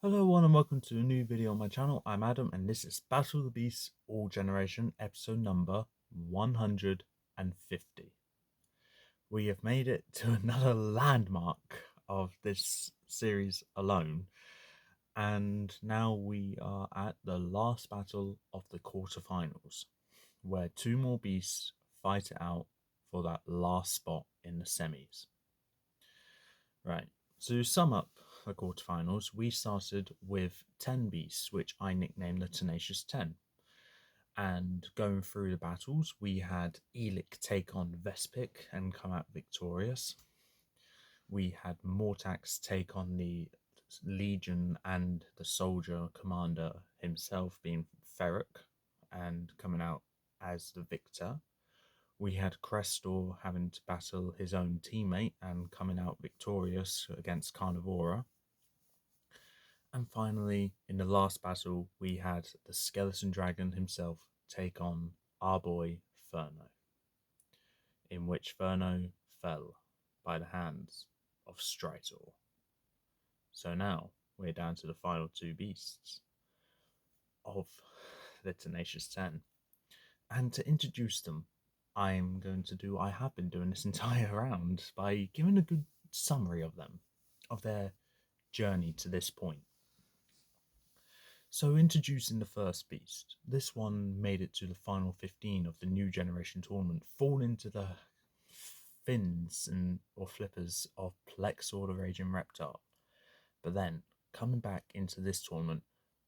Hello everyone and welcome to a new video on my channel. I'm Adam and this is Battle of the Beasts All Generation episode number 150. We have made it to another landmark of this series alone, and now we are at the last battle of the quarterfinals, where two more beasts fight it out for that last spot in the semis. Right, so to sum up the quarterfinals, we started with 10 beasts, which I nicknamed the Tenacious 10. And going through the battles, we had Elic take on Vespic and come out victorious. We had Mortax take on the Legion and the soldier commander himself, being Ferric, and coming out as the victor. We had Crestor having to battle his own teammate and coming out victorious against Carnivora. And finally, in the last battle, we had the Skeleton Dragon himself take on our boy Furno, in which Furno fell by the hands of Stritor. So now we're down to the final two beasts of the Tenacious 10. And to introduce them, I have been doing this entire round by giving a good summary of them, of their journey to this point. So introducing the first beast, this one made it to the final 15 of the new generation tournament, fall into the fins or flippers of Plexor the Raging Reptar, but then coming back into this tournament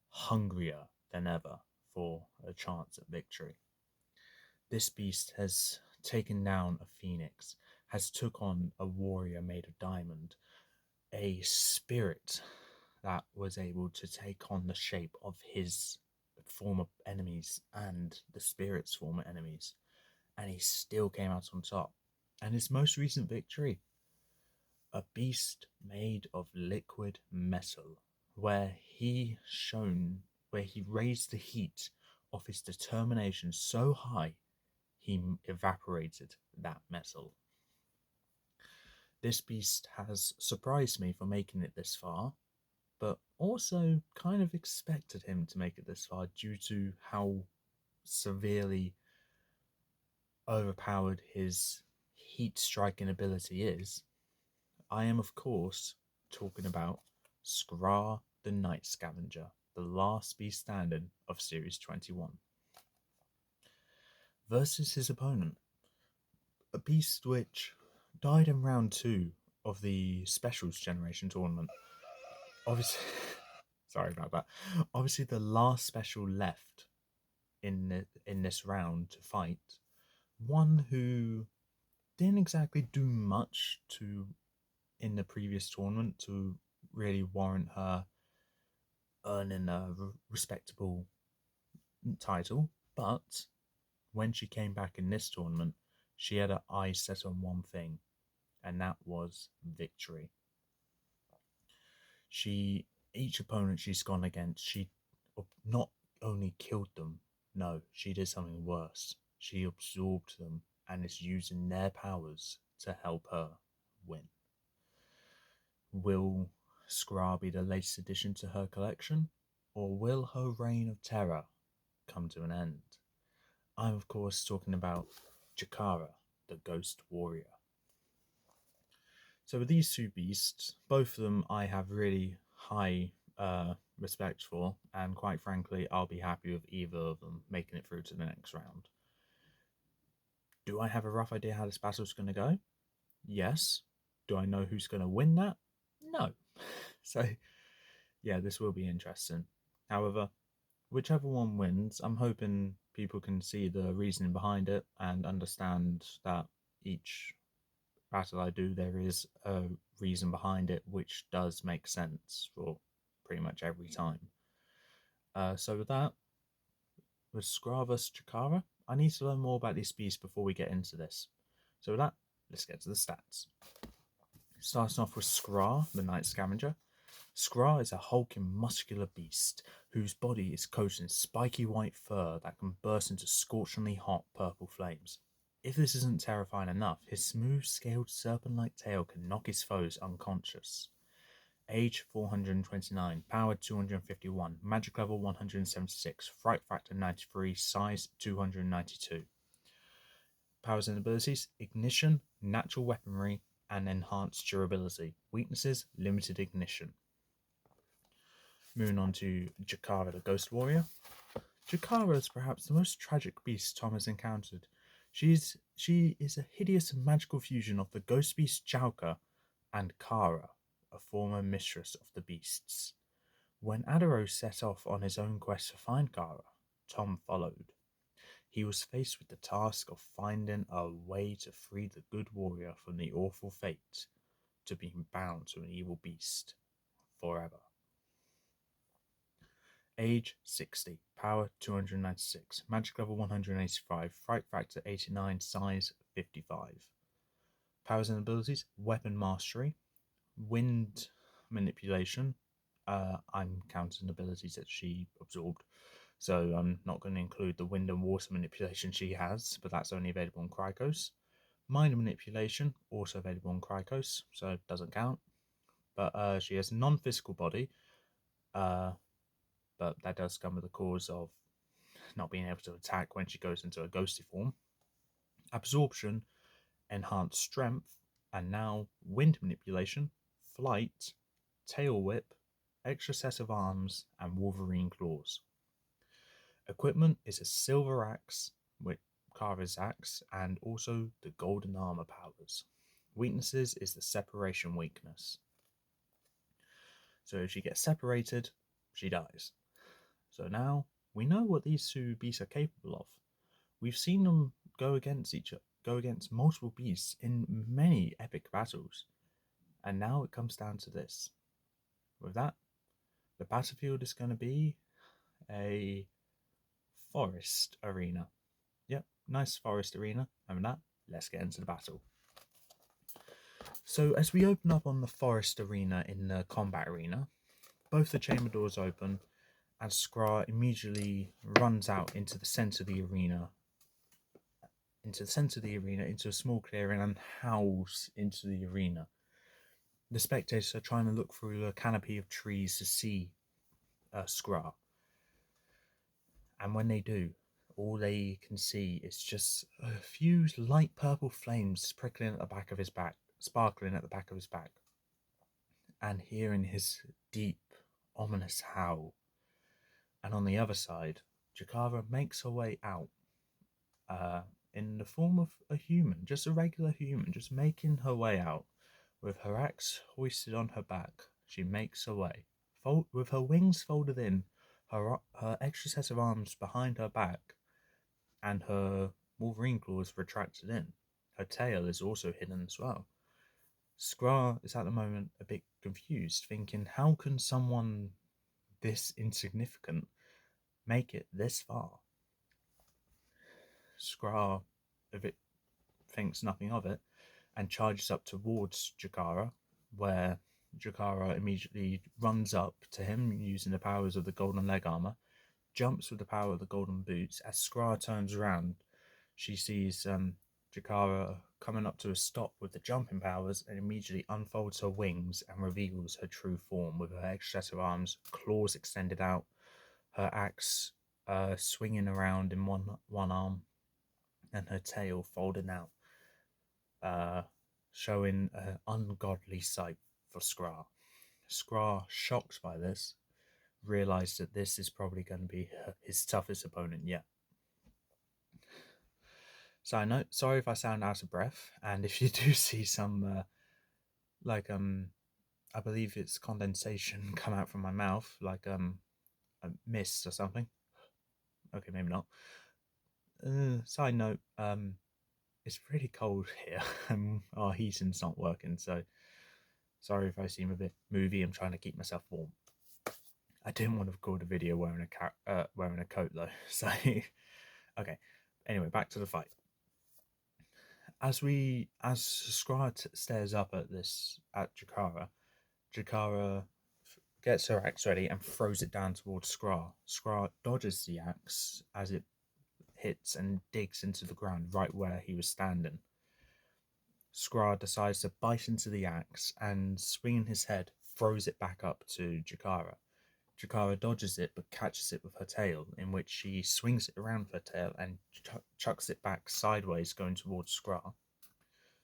hungrier than ever for a chance at victory. This beast has taken down a phoenix, has took on a warrior made of diamond, a spirit that was able to take on the shape of his former enemies and the spirit's former enemies, and he still came out on top. And his most recent victory, a beast made of liquid metal, where he raised the heat of his determination so high he evaporated that metal. This beast has surprised me for making it this far, but also kind of expected him to make it this far due to how severely overpowered his heat striking ability is. I am, of course, talking about Skrar the Night Scavenger, the last beast standing of Series 21, versus his opponent, a beast which died in round 2 of the Specials Generation tournament. Obviously, sorry about that. Obviously, the last special left in this round to fight, one who didn't exactly do much to in the previous tournament to really warrant her earning a respectable title, but when she came back in this tournament, she had her eyes set on one thing, and that was victory. Each opponent she's gone against, she not only killed them, no, she did something worse. She absorbed them and is using their powers to help her win. Will Skrar be the latest addition to her collection, or will her reign of terror come to an end? I'm of course talking about Jakara, the Ghost Warrior. So with these two beasts, both of them I have really high respect for, and quite frankly, I'll be happy with either of them making it through to the next round. Do I have a rough idea how this battle's going to go? Yes. Do I know who's going to win that? No. So, yeah, this will be interesting. However, whichever one wins, I'm hoping people can see the reasoning behind it and understand that each battle I do, there is a reason behind it, which does make sense for pretty much every time. So with that, with Skrar vs Jakara, I need to learn more about this beast before we get into this. So with that, let's get to the stats. Starting off with Skrar, the Night Scavenger. Skrar is a hulking, muscular beast whose body is coated in spiky white fur that can burst into scorchingly hot purple flames. If this isn't terrifying enough, his smooth, scaled, serpent-like tail can knock his foes unconscious. Age 429, power 251, magic level 176, fright factor 93, size 292. Powers and abilities: ignition, natural weaponry, and enhanced durability. Weaknesses: limited ignition. Moving on to Jakara the Ghost Warrior. Jakara is perhaps the most tragic beast Tom has encountered. She is a hideous and magical fusion of the ghost beast Jakara and Kara, a former mistress of the beasts. When Adaro set off on his own quest to find Kara, Tom followed. He was faced with the task of finding a way to free the good warrior from the awful fate to being bound to an evil beast forever. Age 60, power 296, magic level 185, fright factor 89, size 55. Powers and abilities: weapon mastery, wind manipulation. I'm counting abilities that she absorbed, so I'm not going to include the wind and water manipulation she has, but that's only available on Krykos. Mind manipulation, also available on Krykos, so it doesn't count. But she has a non-physical body, but that does come with the cause of not being able to attack when she goes into a ghosty form. Absorption, enhanced strength, and now wind manipulation, flight, tail whip, extra set of arms, and wolverine claws. Equipment is a silver axe, with Kara's axe, and also the golden armor powers. Weaknesses is the separation weakness. So if she gets separated, she dies. So now we know what these two beasts are capable of. We've seen them go against multiple beasts in many epic battles. And now it comes down to this. With that, the battlefield is going to be a forest arena. Yep, nice forest arena. And with that, let's get into the battle. So as we open up on the forest arena in the combat arena, both the chamber doors open, and Skrar immediately runs out into the centre of the arena, into a small clearing, and howls into the arena. The spectators are trying to look through a canopy of trees to see Skrar. And when they do, all they can see is just a few light purple flames sparkling at the back of his back, and hearing his deep, ominous howl. And on the other side, Jakara makes her way out in the form of a human, just a regular human, just making her way out. With her axe hoisted on her back, she makes her way. With her wings folded in, her extra set of arms behind her back, and her wolverine claws retracted in. Her tail is also hidden as well. Skrar is at the moment a bit confused, thinking, how can someone this insignificant make it this far? Skrar thinks nothing of it and charges up towards Jakara, where Jakara immediately runs up to him using the powers of the golden leg armor, jumps with the power of the golden boots. As Skrar turns around, she sees Jakara coming up to a stop with the jumping powers and immediately unfolds her wings and reveals her true form with her extra set of arms, claws extended out, her axe swinging around in one arm, and her tail folded out, showing an ungodly sight for Skrar. Skrar, shocked by this, realised that this is probably going to be his toughest opponent yet. Side note, sorry if I sound out of breath, and if you do see some, I believe it's condensation come out from my mouth, like a mist or something. Okay, maybe not. Side note, it's pretty cold here, and our heating's not working, so sorry if I seem a bit moody. I'm trying to keep myself warm. I didn't want to record a video wearing a coat though, so okay. Anyway, back to the fight. As Skrar stares up at Jakara, Jakara gets her axe ready and throws it down towards Skrar. Skrar dodges the axe as it hits and digs into the ground right where he was standing. Skrar decides to bite into the axe and, swinging his head, throws it back up to Jakara. Jakara dodges it but catches it with her tail, in which she swings it around with her tail and chucks it back sideways, going towards Skrar.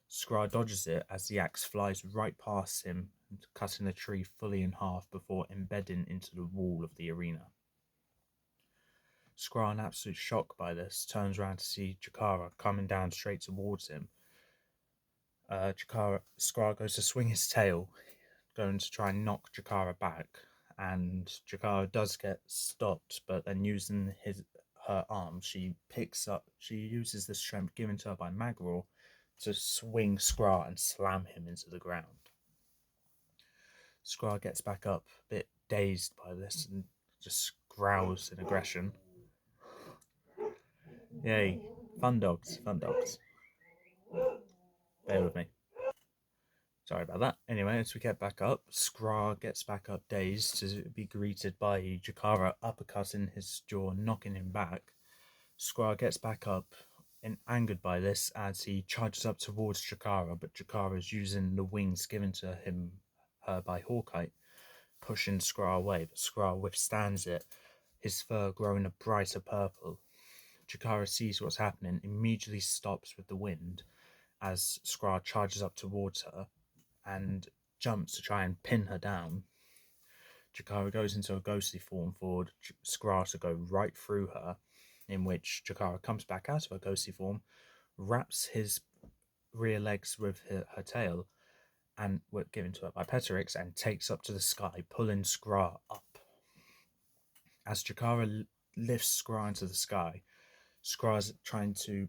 Skrar dodges it as the axe flies right past him, cutting the tree fully in half before embedding into the wall of the arena. Skrar, in absolute shock by this, turns around to see Jakara coming down straight towards him. Skrar goes to swing his tail, going to try and knock Jakara back, and Jakara does get stopped, but then using her arm, she uses the strength given to her by Magral to swing Skrar and slam him into the ground. Skrar gets back up, a bit dazed by this, and just growls in aggression. Yay, fun dogs, fun dogs. Bear with me. Sorry about that. Anyway, as we get back up, Skrar gets back up dazed to be greeted by Jakara uppercutting his jaw, knocking him back. Skrar gets back up and angered by this as he charges up towards Jakara, but Jakara is using the wings given to her by Hawkeye, pushing Skrar away, but Skrar withstands it, his fur growing a brighter purple. Jakara sees what's happening, immediately stops with the wind as Skrar charges up towards her and jumps to try and pin her down. Jakara goes into a ghostly form for Skrar to go right through her, in which Jakara comes back out of her ghostly form, wraps his rear legs with her tail, and were given to her by Petrix, and takes up to the sky, pulling Skrar up. As Jakara lifts Skrar into the sky, Skrar's trying to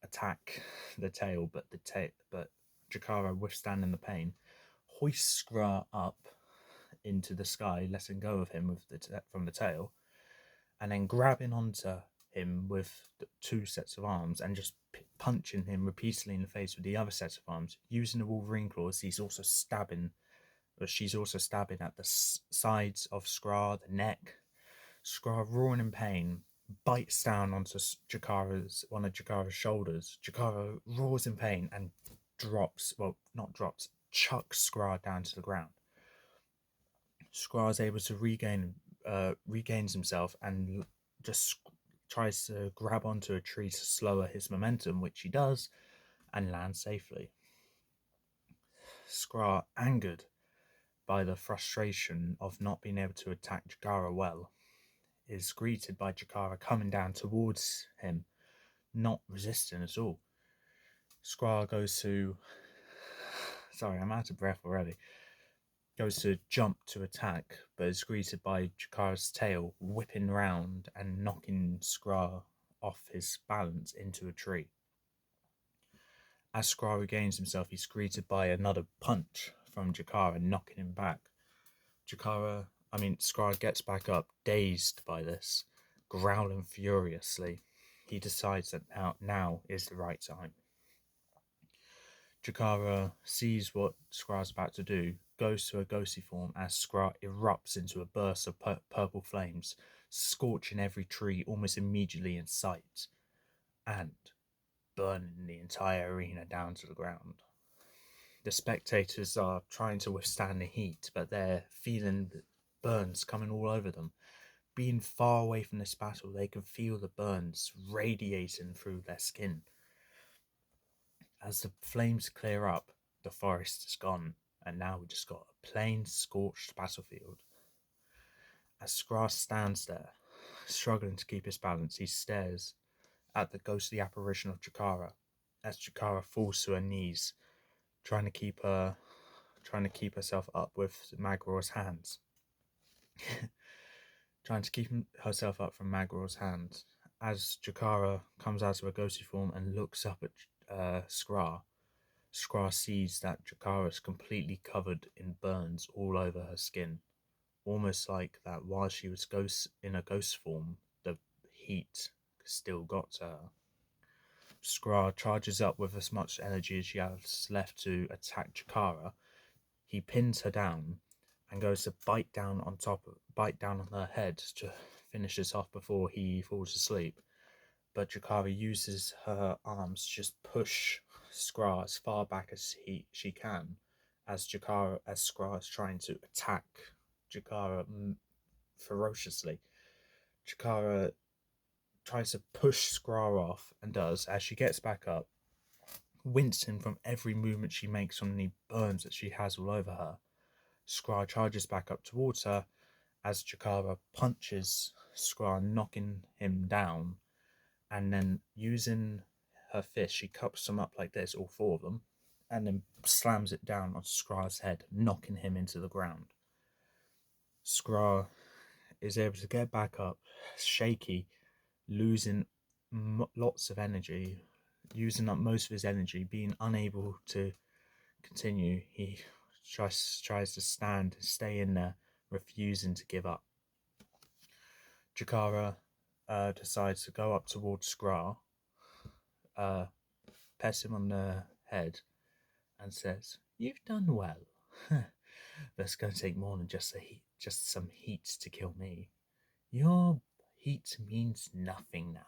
attack the tail, but Jakara, withstanding the pain, hoists Skrar up into the sky, letting go of him from the tail, and then grabbing onto him with the two sets of arms and just punching him repeatedly in the face with the other set of arms. Using the Wolverine claws, she's also stabbing at the sides of Skrar, the neck. Skrar, roaring in pain, bites down onto one of Jakara's shoulders. Jakara roars in pain and chucks Skrar down to the ground. Skrar is able to regains himself and just tries to grab onto a tree to slow his momentum, which he does, and lands safely. Skrar, angered by the frustration of not being able to attack Jakara well, is greeted by Jakara coming down towards him, not resisting at all. Skrar goes to... Sorry, I'm out of breath already. Goes to jump to attack, but is greeted by Jakara's tail whipping round and knocking Skrar off his balance into a tree. As Skrar regains himself, he's greeted by another punch from Jakara, knocking him back. Skrar gets back up, dazed by this, growling furiously. He decides that now is the right time. Jakara sees what Skrar's about to do, goes to a ghostly form as Skrar erupts into a burst of purple flames, scorching every tree almost immediately in sight, and burning the entire arena down to the ground. The spectators are trying to withstand the heat, but they're feeling burns coming all over them. Being far away from this battle, they can feel the burns radiating through their skin. As the flames clear up, the forest is gone, and now we just got a plain, scorched battlefield. As Skrar stands there, struggling to keep his balance, he stares at the ghostly apparition of Jakara, as Jakara falls to her knees, trying to keep herself up with Magror's hands. Trying to keep herself up from Magror's hands. As Jakara comes out of her ghostly form and looks up at Skrar, Skrar sees that Jakara is completely covered in burns all over her skin, almost like that while she was in a ghost form, the heat still got to her. Skrar charges up with as much energy as she has left to attack Jakara. He pins her down and goes to bite down on her head to finish this off before he falls asleep. But Jakara uses her arms to just push Skrar as far back as she can, as Skrar is trying to attack Jakara ferociously. Jakara tries to push Skrar off and does, as she gets back up, wincing from every movement she makes on any burns that she has all over her. Skrar charges back up towards her as Jakara punches Skrar, knocking him down, and then using her fist, she cups them up like this, all four of them, and then slams it down on Skrar's head, knocking him into the ground. Skrar is able to get back up, shaky, losing lots of energy, using up most of his energy, being unable to continue. He tries to stand, stay in there, refusing to give up. Jakara decides to go up towards Skrar, pets him on the head, and says, "You've done well. That's going to take more than just some heat to kill me. Your heat means nothing now.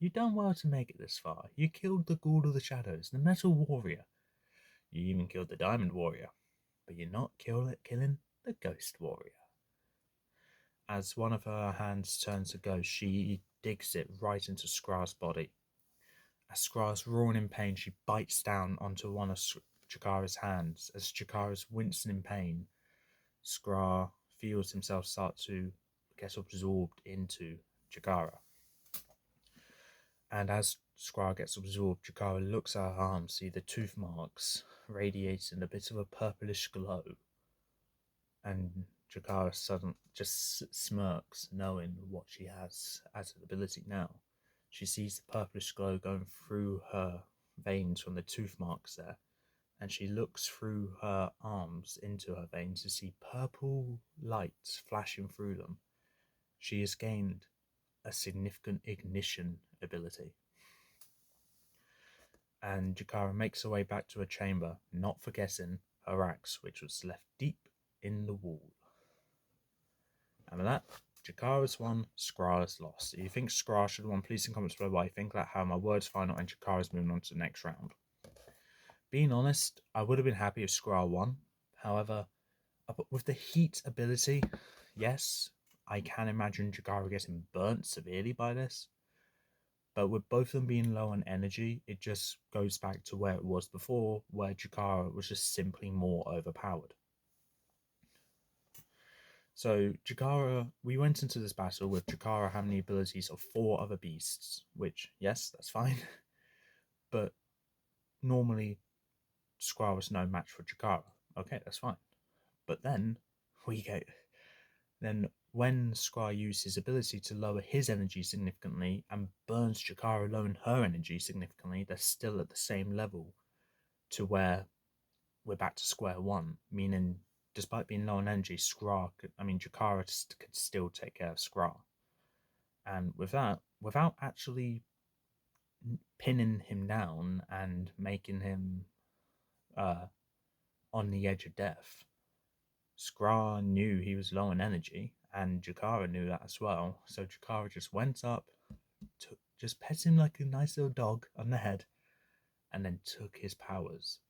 You've done well to make it this far. You killed the Ghoul of the Shadows, the Metal Warrior. You even killed the Diamond Warrior, but you're not killing the Ghost Warrior." As one of her hands turns to go, she digs it right into Skrar's body. As Skrar's roaring in pain, she bites down onto one of Jakara's hands. As Jakara's wincing in pain, Skrar feels himself start to get absorbed into Jakara. And as Skrar gets absorbed, Jakara looks at her arms, see the tooth marks radiating a bit of a purplish glow. And Jakara suddenly just smirks, knowing what she has as an ability now. She sees the purplish glow going through her veins from the tooth marks there, and she looks through her arms into her veins to see purple lights flashing through them. She has gained a significant ignition ability. And Jakara makes her way back to her chamber, not forgetting her axe, which was left deep in the wall. And with that, Jakara's won, Skrar's lost. If you think Skrar should have won, please in comments below what you think. Like how my words final and Jakara's moving on to the next round. Being honest, I would have been happy if Skrar won. However, with the heat ability, yes, I can imagine Jakara getting burnt severely by this. But with both of them being low on energy, it just goes back to where it was before, where Jakara was just simply more overpowered. So Jakara, we went into this battle with Jakara having the abilities of 4 other beasts, which, yes, that's fine. But normally, Skrar was no match for Jakara. Okay, that's fine. But then, when Skrar used his ability to lower his energy significantly and burns Jakara low in her energy significantly, they're still at the same level to where we're back to square one, meaning despite being low on energy, Jakara could still take care of Skrar. And with that, without actually pinning him down and making him on the edge of death, Skrar knew he was low on energy, and Jakara knew that as well. So Jakara just went up, just pet him like a nice little dog on the head, and then took his powers.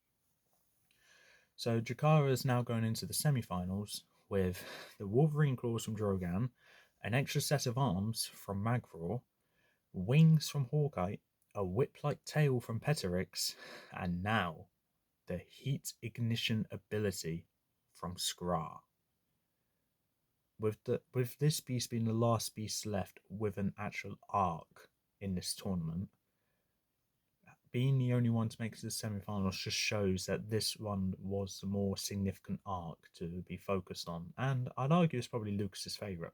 So Jakara is now going into the semi-finals with the Wolverine claws from Drogon, an extra set of arms from Magvor, wings from Hawkeye, a whip-like tail from Peterix, and now the heat ignition ability from Skrar. With this beast being the last beast left with an actual arc in this tournament, being the only one to make it to the semi-finals just shows that this one was the more significant arc to be focused on, and I'd argue it's probably Lucas's favourite.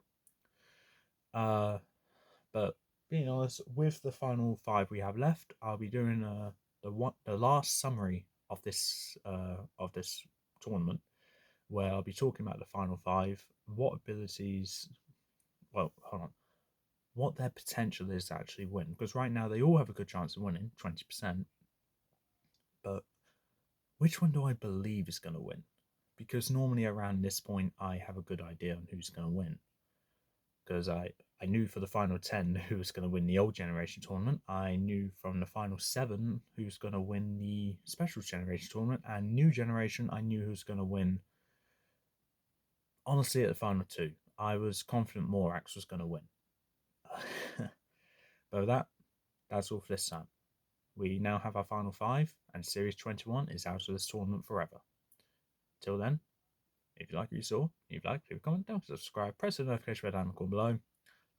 But being honest, with the final 5 we have left, I'll be doing the last summary of this tournament, where I'll be talking about the final 5, what abilities, what their potential is to actually win. Because right now they all have a good chance of winning, 20%. But which one do I believe is going to win? Because normally around this point I have a good idea on who's going to win. Because I knew for the final 10 who was going to win the old generation tournament. I knew from the final 7 who's going to win the special generation tournament, and new generation, I knew who's going to win. Honestly, at the final 2, I was confident Morax was going to win. But with that, that's all for this time. We now have our final 5, and Series 21 is out of this tournament forever. Till then, if you like what you saw, leave a like, leave a comment, don't subscribe, press the notification bell down in the corner below.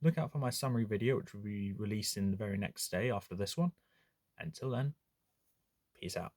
Look out for my summary video, which will be released in the very next day after this one. Until then, peace out.